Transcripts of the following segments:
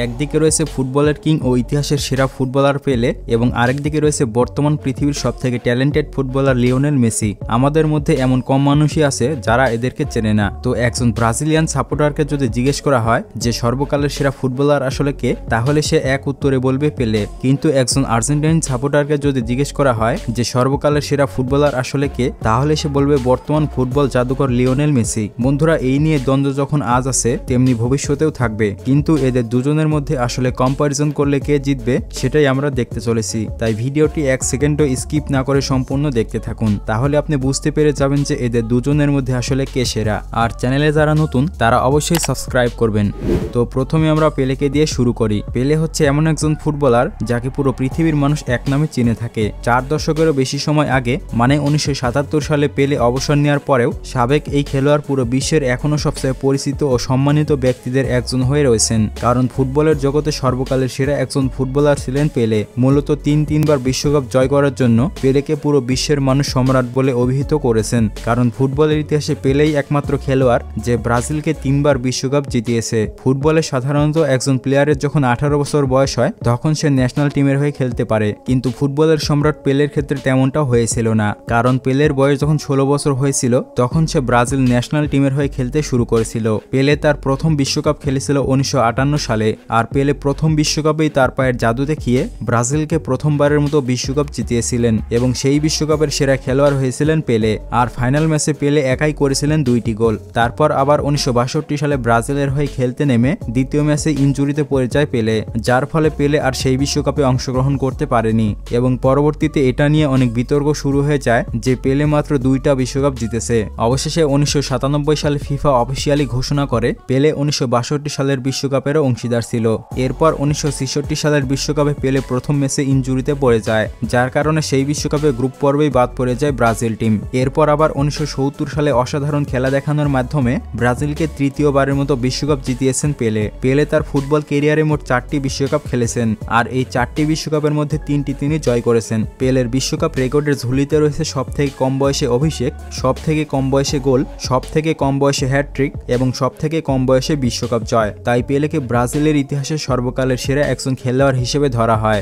একদিকে রয়েছে ফুটবলের কিং ও ইতিহাসের সেরা ফুটবলার পেলে এবং আরেকদিকে রয়েছে বর্তমান পৃথিবীর সবথেকে ট্যালেন্টেড ফুটবলার লিওনেল মেসি। আমাদের মধ্যে এমন কম মানুষই আছে যারা এদেরকে চেনে না। তো একজন ব্রাজিলিয়ান সাপোর্টারকে যদি জিজ্ঞেস করা হয় যে সর্বকালের সেরা ফুটবলার আসলে কে, তাহলে সে এক উত্তরে বলবে পেলে। কিন্তু একজন আর্জেন্টাইন সাপোর্টারকে যদি জিজ্ঞেস করা হয় যে সর্বকালের সেরা ফুটবলার আসলে কে, তাহলে সে বলবে বর্তমান ফুটবল জাদুকর লিওনেল মেসি। বন্ধুরা, এই নিয়ে দ্বন্দ্ব যখন আজ আছে তেমনি ভবিষ্যতেও থাকবে, কিন্তু এদের দুজনের মধ্যে আসলে কম্পারিজন করলে কে জিতবে সেটাই আমরা দেখতে চলেছি। তাই ভিডিওটি 1 সেকেন্ডও স্কিপ না করে সম্পূর্ণ দেখতে থাকুন, তাহলে আপনি বুঝতে পেরে যাবেন যে এদের দুজনের মধ্যে আসলে কে সেরা। আর চ্যানেলে যারা নতুন তারা অবশ্যই সাবস্ক্রাইব করবেন। তো প্রথমে আমরা পেলেকে দিয়ে শুরু করি। পেলে হচ্ছে এমন একজন ফুটবলার যাকে পুরো পৃথিবীর মানুষ এক নামে চিনে থাকে। 4 দশকেরও বেশি সময় আগে মানে 1977 সালে পেলে অবসর নেওয়ার পরেও সাবেক এই খেলোয়াড় পুরো বিশ্বের এখনও সবচেয়ে পরিচিত ও সম্মানিত ব্যক্তিদের একজন হয়ে রয়েছেন, কারণ ফুটবলের জগতে সর্বকালের সেরা একজন ফুটবলার ছিলেন পেলে। মূলত তিনবার বিশ্বকাপ জয় করার জন্য পেলেকে পুরো বিশ্বের মানুষ সম্রাট বলে অভিহিত করেছেন, কারণ ফুটবলের ইতিহাসে পেলেই একমাত্র খেলোয়াড় যে ব্রাজিলকে 3বার বিশ্বকাপ জিতিয়েছে। ফুটবলে সাধারণত একজন প্লেয়ারের যখন 18 বছর বয়স হয় তখন সে ন্যাশনাল টিমের হয়ে খেলতে পারে, কিন্তু ফুটবলের সম্রাট পেলের ক্ষেত্রে তেমনটা হয়েছিল না, কারণ পেলের বয়স যখন 16 বছর হয়েছিল তখন সে ব্রাজিল ন্যাশনাল টিমের হয়ে খেলতে শুরু করেছিল। পেলে তার প্রথম বিশ্বকাপ খেলেছিল 1958 সালে, আর পেলে প্রথম বিশ্বকাপেই তার পায়ের জাদু দেখিয়ে ব্রাজিলকে প্রথমবারের মতো বিশ্বকাপ জিতিয়েছিলেন এবং সেই বিশ্বকাপের সেরা খেলোয়াড় হয়েছিলেন পেলে। আর ফাইনাল ম্যাচে পেলে একাই করেছিলেন 2টি গোল। তারপর আবার 1962 সালে ব্রাজিলের হয়ে খেলতে নেমে দ্বিতীয় ম্যাচে ইনজুরিতে পড়ে যায় পেলে, যার ফলে পেলে আর সেই বিশ্বকাপে অংশগ্রহণ করতে পারেনি এবং পরবর্তীতে এটা নিয়ে অনেক বিতর্ক শুরু হয়ে যায় যে পেলে মাত্র 2টা বিশ্বকাপ জিতেছে। অবশেষে 1997 সালে ফিফা অফিসিয়ালি ঘোষণা করে পেলে 1962 সালের বিশ্বকাপেরও অংশীদার ছিল। এরপর 1966 সালের বিশ্বকাপে পেলে প্রথম ম্যাচে ইনজুরিতে পড়ে যায়, যার কারণে সেই বিশ্বকাপে গ্রুপ পর্বেই বাদ পড়ে যায় ব্রাজিল টিম। এরপর আবার 1970 সালে অসাধারণ খেলা দেখানোর মাধ্যমে ব্রাজিলকে তৃতীয়বারের মতো বিশ্বকাপ জিতিয়েছেন পেলে। পেলে তার ফুটবল ক্যারিয়ারে মোট 4টি বিশ্বকাপ খেলেছেন, আর এই 4টি বিশ্বকাপের মধ্যে 3টি তিনি জয় করেছেন। পেলের বিশ্বকাপ রেকর্ডের ঝুলিতে রয়েছে সবথেকে কম বয়সে অভিষেক, সবথেকে কম বয়সে গোল, সবথেকে কম বয়সে হ্যাটট্রিক এবং সবথেকে কম বয়সে বিশ্বকাপ জয়। তাই পেলেকে ব্রাজিলের ইতিহাসে সর্বকালের সেরা একজন খেলোয়াড় হিসেবে ধরা হয়।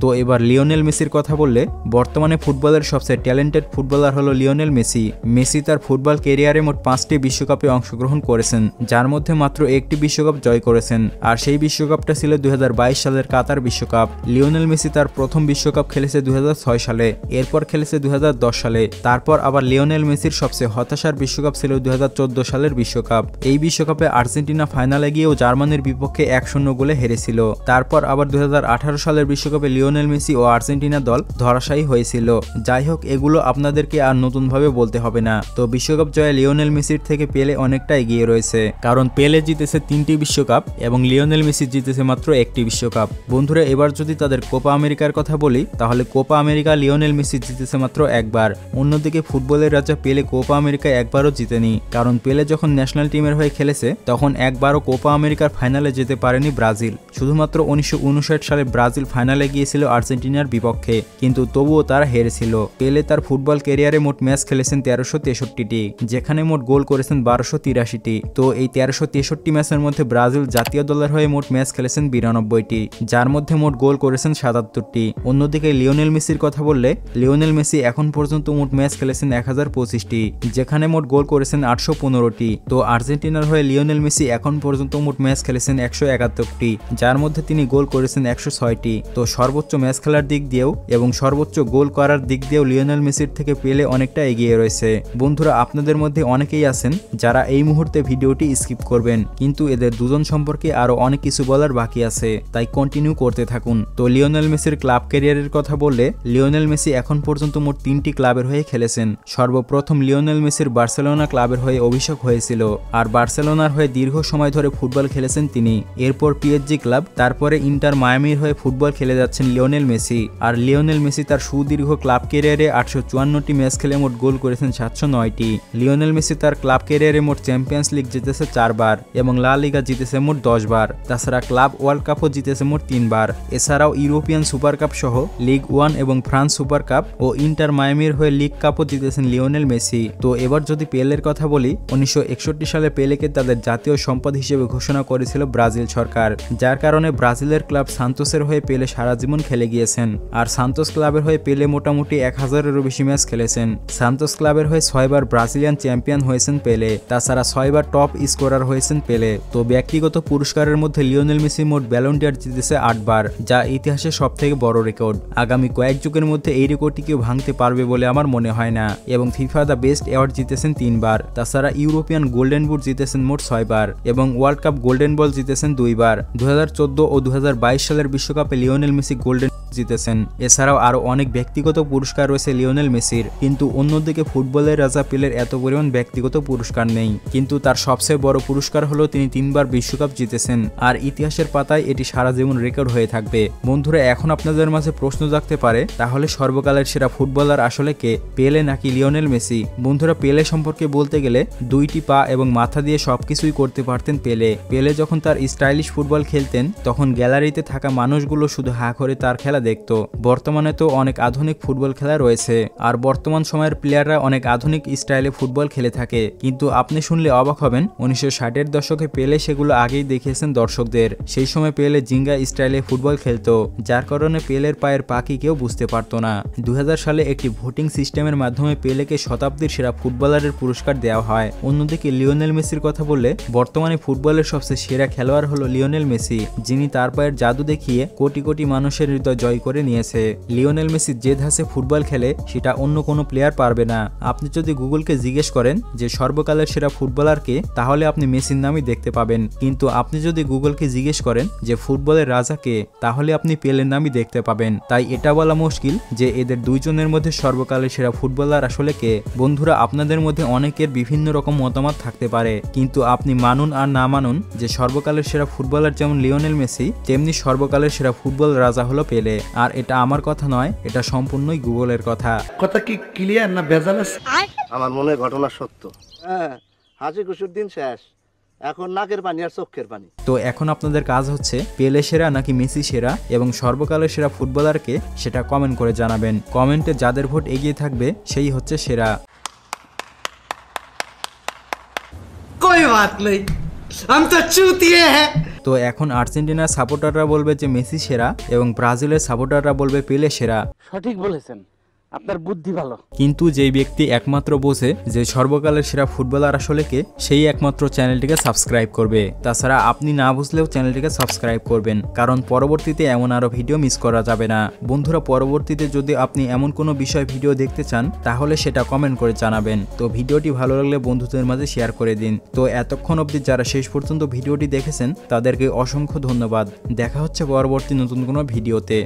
তো এবার লিওনেল মেসির কথা বললে, বর্তমানে ফুটবলের সবচেয়ে ট্যালেন্টেড ফুটবলার হলো লিওনেল মেসি। মেসি তার ফুটবল ক্যারিয়ারে মোট 5টি বিশ্বকাপে অংশগ্রহণ করেছেন, যার মধ্যে মাত্র 1টি বিশ্বকাপ জয় করেছেন, আর সেই বিশ্বকাপটা ছিল 2022 সালের কাতার বিশ্বকাপ। লিওনেল মেসি তার প্রথম বিশ্বকাপ খেলেছে 2006 সালে, এরপর খেলেছে 2010 সালে। তারপর আবার লিওনেল মেসির সবচেয়ে হতাশার বিশ্বকাপ ছিল 2014 সালের বিশ্বকাপ। এই বিশ্বকাপে আর্জেন্টিনা ফাইনালে গিয়েও জার্মানির বিপক্ষে 1-0 গোলে হেরেছিল। তারপর আবার 2018 সালের বিশ্বকাপে লিওনেল মেসি ও আর্জেন্টিনা দল ধরাশায়ী হয়েছিল। যাই হোক, এগুলো আপনাদেরকে আর নতুনভাবে বলতে হবে না। তো বিশ্বকাপ জয়ে লিওনেল মেসির থেকে পেলে অনেকটা এগিয়ে রয়েছে, কারণ পেলে জিতেছে 3টি বিশ্বকাপ এবং লিওনেল মেসি জিতেছে মাত্র 1টি বিশ্বকাপ। বন্ধুরা, এবার যদি তাদের কোপা আমেরিকার কথা বলি, তাহলে কোপা আমেরিকা লিওনেল মেসি জিতেছে মাত্র 1বার। অন্যদিকে ফুটবলের রাজা পেলে কোপা আমেরিকা একবারও জিতেনি, কারণ পেলে যখন ন্যাশনাল টিমের হয়ে খেলেছে তখন একবারও কোপা আমেরিকার ফাইনালে যেতে পারেনি ব্রাজিল। শুধুমাত্র 1959 সালে ব্রাজিল ফাইনালে গিয়েছিল আর্জেন্টিনার বিপক্ষে, কিন্তু তবুও তারা হেরেছিল। পেলে তার ফুটবল ক্যারিয়ারে মোট ম্যাচ খেলেছেন 1363টি, যেখানে মোট গোল করেছেন 1283টি। তো এই 1363 ম্যাচের মধ্যে ব্রাজিল জাতীয় দলের হয়ে মোট ম্যাচ খেলেছেন 92টি, যার মধ্যে মোট গোল করেছেন 77টি। অন্যদিকে লিওনেল মেসির কথা বললে, লিওনেল মেসি এখন পর্যন্ত মোট ম্যাচ খেলেছেন 1025টি, যেখানে মোট গোল করেছেন 815টি। তো আর্জেন্টিনার হয়ে লিওনেল মেসি এখন পর্যন্ত মোট ম্যাচ খেলেছেন 171টি, যার মধ্যে তিনি গোল করেছেন 106টি। তো সর্বোচ্চ ম্যাচ খেলার দিক দিয়েও এবং সর্বোচ্চ গোল করার দিক দিয়েও লিওনেল মেসির থেকে পেলে অনেকটা এগিয়ে রয়েছে। বন্ধুরা, আপনাদের মধ্যে অনেকেই আছেন যারা এই মুহূর্তে ভিডিওটি স্কিপ করবেন, কিন্তু এদের দুজন সম্পর্কে আরো অনেক কিছু বলার বাকি আছে, তাই কন্টিনিউ করতে থাকুন। তো লিওনেল মেসির ক্লাব ক্যারিয়ারের কথা বললে, লিওনেল মেসি এখন পর্যন্ত মোট 3টি ক্লাবের হয়ে খেলেছেন। সর্বপ্রথম লিওনেল মেসির বার্সেলোনা ক্লাবের হয়ে অভিষেক হয়েছিল, আর বার্সেলোনার হয়ে দীর্ঘ সময় ধরে ফুটবল খেলেছেন তিনি। এরপর পিএসজি ক্লাব, তারপরে ইন্টার মায়ামির হয়ে ফুটবল খেলে যাচ্ছেন লিওনেল মেসি। আর লিওনেল মেসি তার সুদীর্ঘ ক্লাব ক্যারিয়ারে 854টি ম্যাচ খেলে মোট গোল করেছেন 709টি। লিওনেল মেসি তার ক্লাব ক্যারিয়ারে মোট চ্যাম্পিয়ন্স লিগ জিতেছে 4বার এবং লা লিগা জিতেছে মোট 10বার। তাছাড়া ক্লাব ওয়ার্ল্ড কাপও জিতেছে মোট 3বার। এছাড়াও ইউরোপিয়ান সুপার কাপ সহ লিগ 1 এবং ফ্রান্স সুপার কাপ ও ইন্টার মায়ামির হয়ে লিগ কাপও জিতেছেন লিওনেল মেসি। তো এবার যদি পেলের কথা বলি, 1961 সালে পেলেকে তাদের জাতীয় সম্পদ হিসেবে ঘোষণা করেছিল ব্রাজিল সরকার। টাকার, যার কারণে ব্রাজিলের ক্লাব সান্তোসের হয়ে পেলে সারা জীবন খেলে গিয়েছেন। আর সান্তোস ক্লাবের হয়ে পেলে মোটামুটি 1000-এরও বেশি ম্যাচ খেলেছেন। সান্তোস ক্লাবের হয়ে 6 বার ব্রাজিলিয়ান চ্যাম্পিয়ন হয়েছেন পেলে, তাছাড়া 6 বার টপ স্কোরার হয়েছেন পেলে। তো ব্যক্তিগত পুরস্কারের মধ্যে লিওনেল মেসি মোট ব্যালন ডি অর জিতেছে 8 বার, যা ইতিহাসের সবথেকে বড় রেকর্ড। আগামী কয়েক যুগের মধ্যে এই রেকর্ডটি কেউ ভাঙতে পারবে বলে আমার মনে হয় না। এবং ফিফা দ্য বেস্ট অ্যাওয়ার্ড জিতেছেন 3 বার, তাছাড়া ইউরোপিয়ান গোল্ডেন বুট জিতেছেন মোট 6 বার এবং ওয়ার্ল্ড কাপ গোল্ডেন বল জিতেছেন 2 বার। 2014 ও 2022 সালের বিশ্বকাপে লিওনেল মেসি গোল্ডেন জিতেছেন। এছাড়াও আরো অনেক ব্যক্তিগত পুরস্কার রয়েছে লিওনেল মেসির, কিন্তু অন্যদিকে ফুটবলের রাজা পেলের এত পরিমাণ ব্যক্তিগত পুরস্কার নেই। কিন্তু তার সবচেয়ে বড় পুরস্কার হলো তিনি 3 বার বিশ্বকাপ জিতেছেন, আর ইতিহাসের পাতায় এটি সারা জীবন রেকর্ড হয়ে থাকবে। বন্ধুরা, এখন আপনাদের মাঝে প্রশ্ন জাগতে পারে, তাহলে সর্বকালের সেরা ফুটবলার আসলে কে, পেলে নাকি লিওনেল মেসি? বন্ধুরা, পেলে সম্পর্কে বলতে গেলে 2টি পা এবং মাথা দিয়ে সবকিছুই করতে পারতেন পেলে। পেলে যখন তার স্টাইলিশ ফুটবল খেলতেন তখন গ্যালারিতে থাকা মানুষগুলো শুধু হা করে তার খেলা দেখতো। বর্তমানে তো অনেক আধুনিক ফুটবল খেলা রয়েছে, আর বর্তমান সময়ের প্লেয়াররা অনেক আধুনিক স্টাইলে ফুটবল খেলে থাকে, কিন্তু আপনি শুনলে অবাক হবেন 1960-এর দশকে পেলে সেগুলো আগেই দেখিয়েছেন দর্শকদের। সেই সময় পেলে জিঙ্গা স্টাইলে ফুটবল খেলতো, যার কারণে পেলের পায়ের পাখি কেউ বুঝতে পারতো না। 2000 সালে একটি ভোটিং সিস্টেমের মাধ্যমে পেলেকে শতাব্দীর সেরা ফুটবলারের পুরস্কার দেওয়া হয়। অন্যদিকে লিওনেল মেসির কথা বললে বর্তমানে ফুটবলের সবচেয়ে সেরা খেলোয়াড় হলো লিওনেল মেসি, যিনি তার পায়ের জাদু দেখিয়ে কোটি কোটি মানুষের হৃদয় জয় করে নিয়েছে। লিওনেল মেসি যে ধাঁচে ফুটবল খেলে সেটা অন্য কোনো প্লেয়ার পারবে না। আপনি যদি গুগলকে জিজ্ঞেস করেন যে সর্বকালের সেরা ফুটবলার কে, তাহলে আপনি মেসির নামই দেখতে পাবেন, কিন্তু আপনি যদি গুগলকে জিজ্ঞেস করেন যে ফুটবলের রাজা কে, তাহলে আপনি পেলের নামই দেখতে পাবেন। তাই এটা বলা মুশকিল যে এদের দুইজনের মধ্যে সর্বকালের সেরা ফুটবলার আসলে কে। বন্ধুরা, আপনাদের মধ্যে অনেকের বিভিন্ন রকম মতামত থাকতে পারে, কিন্তু আপনি মানুন আর না মানুন যে সর্বকালের সেরা ফুটবলার যেমন লিওনেল মেসি, তেমনি সর্বকালের সেরা ফুটবল রাজা হলো পেলে। আর এটা আমার কথা নয়, এটা সম্পূর্ণই গুগলের কথা। কথা কি ক্লিয়ার না ভেজাল আছে? আমার মনে হয় ঘটনা সত্য। হ্যাঁ, হাসি খুশির দিন শেষ, এখন নাকের পানি আর চোখের পানি। তো এখন আপনাদের কাজ হচ্ছে পেলে সেরা নাকি মেসি সেরা এবং সর্বকালের সেরা ফুটবলারকে সেটা কমেন্ট করে জানাবেন। কমেন্টে যাদের ভোট এগিয়ে থাকবে সেই হচ্ছে সেরা। कोई बात नहीं, हम तो चूतिए हैं। তো এখন আর্জেন্টিনার সাপোর্টাররা বলবে যে মেসি সেরা এবং ব্রাজিলের সাপোর্টাররা বলবে পেলে সেরা। সঠিক বলেছেন, আপনার বুদ্ধি ভালো। কিন্তু যেই ব্যক্তি একমাত্র বোঝে যে সর্বকালের সেরা ফুটবলার আসলে কে, সেই একমাত্র চ্যানেলটিকে সাবস্ক্রাইব করবে। তাছাড়া আপনি না বুঝলেও চ্যানেলটিকে সাবস্ক্রাইব করবেন, কারণ পরবর্তীতে এমন আরো ভিডিও মিস করা যাবে না। বন্ধুরা, পরবর্তীতে যদি আপনি এমন কোনো বিষয় ভিডিও দেখতে চান তাহলে সেটা কমেন্ট করে জানাবেন। তো ভিডিওটি ভালো লাগলে বন্ধুদের মাঝে শেয়ার করে দিন। তো এতক্ষণ অবধি যারা শেষ পর্যন্ত ভিডিওটি দেখেছেন তাদেরকে অসংখ্য ধন্যবাদ। দেখা হচ্ছে পরবর্তী নতুন কোনো ভিডিওতে।